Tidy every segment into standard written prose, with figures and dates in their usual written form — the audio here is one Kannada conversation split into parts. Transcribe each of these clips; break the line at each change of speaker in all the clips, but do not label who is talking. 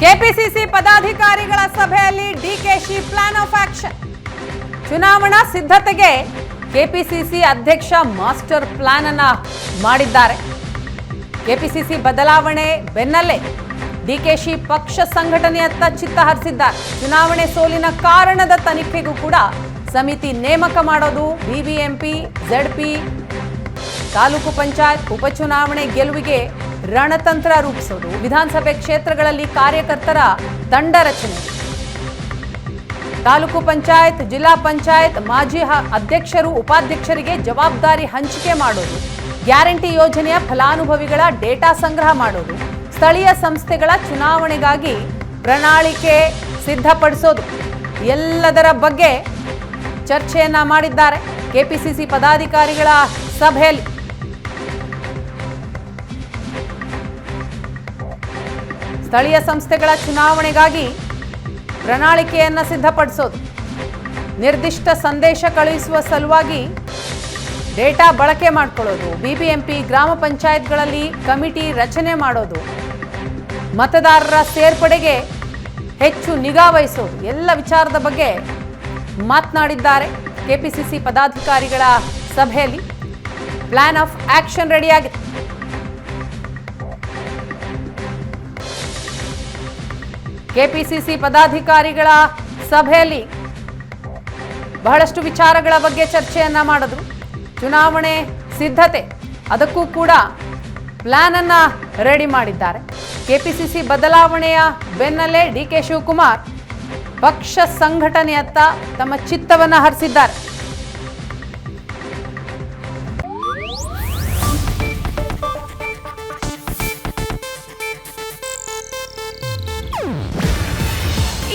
ಕೆಪಿಸಿಸಿ ಪದಾಧಿಕಾರಿಗಳ ಸಭೆಯಲ್ಲಿ ಡಿಕೆಶಿ ಪ್ಲಾನ್ ಆಫ್ ಆಕ್ಷನ್. ಚುನಾವಣಾ ಸಿದ್ಧತೆಗೆ ಕೆಪಿಸಿಸಿ ಅಧ್ಯಕ್ಷ ಮಾಸ್ಟರ್ ಪ್ಲಾನ್ ಅನ್ನ ಮಾಡಿದ್ದಾರೆ. ಕೆಪಿಸಿಸಿ ಬದಲಾವಣೆ ಬೆನ್ನಲ್ಲೇ ಡಿಕೆಶಿ ಪಕ್ಷ ಸಂಘಟನೆಯತ್ತ ಚಿತ್ತ ಹರಿಸಿದ್ದಾರೆ. ಚುನಾವಣೆ ಸೋಲಿನ ಕಾರಣದ ತನಿಖೆಗೂ ಕೂಡ ಸಮಿತಿ ನೇಮಕ ಮಾಡೋದು, ಬಿಬಿಎಂಪಿ, ಜೆಡ್ಪಿ, ತಾಲೂಕು ಪಂಚಾಯತ್ ಉಪಚುನಾವಣೆ ಗೆಲುವಿಗೆ ರಣತಂತ್ರ ರೂಪಿಸೋದು, ವಿಧಾನಸಭೆ ಕ್ಷೇತ್ರಗಳಲ್ಲಿ ಕಾರ್ಯಕರ್ತರ ತಂಡ ರಚನೆ, ತಾಲೂಕು ಪಂಚಾಯತ್, ಜಿಲ್ಲಾ ಪಂಚಾಯತ್ ಮಾಜಿ ಅಧ್ಯಕ್ಷರು, ಉಪಾಧ್ಯಕ್ಷರಿಗೆ ಜವಾಬ್ದಾರಿ ಹಂಚಿಕೆ ಮಾಡೋದು, ಗ್ಯಾರಂಟಿ ಯೋಜನೆಯ ಫಲಾನುಭವಿಗಳ ಡೇಟಾ ಸಂಗ್ರಹ ಮಾಡೋದು, ಸ್ಥಳೀಯ ಸಂಸ್ಥೆಗಳ ಚುನಾವಣೆಗಾಗಿ ಪ್ರಣಾಳಿಕೆ ಸಿದ್ಧಪಡಿಸೋದು ಎಲ್ಲದರ ಬಗ್ಗೆ ಚರ್ಚೆಯನ್ನ ಮಾಡಿದ್ದಾರೆ ಕೆಪಿಸಿಸಿ ಪದಾಧಿಕಾರಿಗಳ ಸಭೆಯಲ್ಲಿ. ಸ್ಥಳೀಯ ಸಂಸ್ಥೆಗಳ ಚುನಾವಣೆಗಾಗಿ ಪ್ರಣಾಳಿಕೆಯನ್ನು ಸಿದ್ಧಪಡಿಸೋದು, ನಿರ್ದಿಷ್ಟ ಸಂದೇಶ ಕಳುಹಿಸುವ ಸಲುವಾಗಿ ಡೇಟಾ ಬಳಕೆ ಮಾಡಿಕೊಳ್ಳೋದು, ಬಿಬಿಎಂಪಿ ಗ್ರಾಮ ಪಂಚಾಯತ್ಗಳಲ್ಲಿ ಕಮಿಟಿ ರಚನೆ ಮಾಡೋದು, ಮತದಾರರ ಸೇರ್ಪಡೆಗೆ ಹೆಚ್ಚು ನಿಗಾ ವಹಿಸೋದು ಎಲ್ಲ ವಿಚಾರದ ಬಗ್ಗೆ ಮಾತನಾಡಿದ್ದಾರೆ ಕೆಪಿಸಿಸಿ ಪದಾಧಿಕಾರಿಗಳ ಸಭೆಯಲ್ಲಿ. ಪ್ಲಾನ್ ಆಫ್ ಆಕ್ಷನ್ ರೆಡಿಯಾಗಿದೆ. ಕೆಪಿಸಿಸಿ ಪದಾಧಿಕಾರಿಗಳ ಸಭೆಯಲ್ಲಿ ಬಹಳಷ್ಟು ವಿಚಾರಗಳ ಬಗ್ಗೆ ಚರ್ಚೆಯನ್ನ ಮಾಡಿದ್ರು. ಚುನಾವಣೆ ಸಿದ್ಧತೆ, ಅದಕ್ಕೂ ಕೂಡ ಪ್ಲಾನ್ ಅನ್ನ ರೆಡಿ ಮಾಡಿದ್ದಾರೆ. ಕೆಪಿಸಿಸಿ ಬದಲಾವಣೆಯ ಬೆನ್ನಲ್ಲೇ ಡಿಕೆ ಶಿವಕುಮಾರ್ ಪಕ್ಷ ಸಂಘಟನೆಯತ್ತ ತಮ್ಮ ಚಿತ್ತವನ್ನ ಹರಿಸಿದ್ದಾರೆ.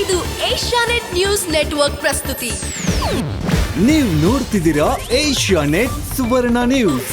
ಇದು ಏಷ್ಯಾನೆಟ್ ನ್ಯೂಸ್ ನೆಟ್ವರ್ಕ್ ಪ್ರಸ್ತುತಿ.
ನೀವು ನೋಡ್ತಿದ್ದೀರಾ ಏಷ್ಯಾನೆಟ್ ಸುವರ್ಣ ನ್ಯೂಸ್.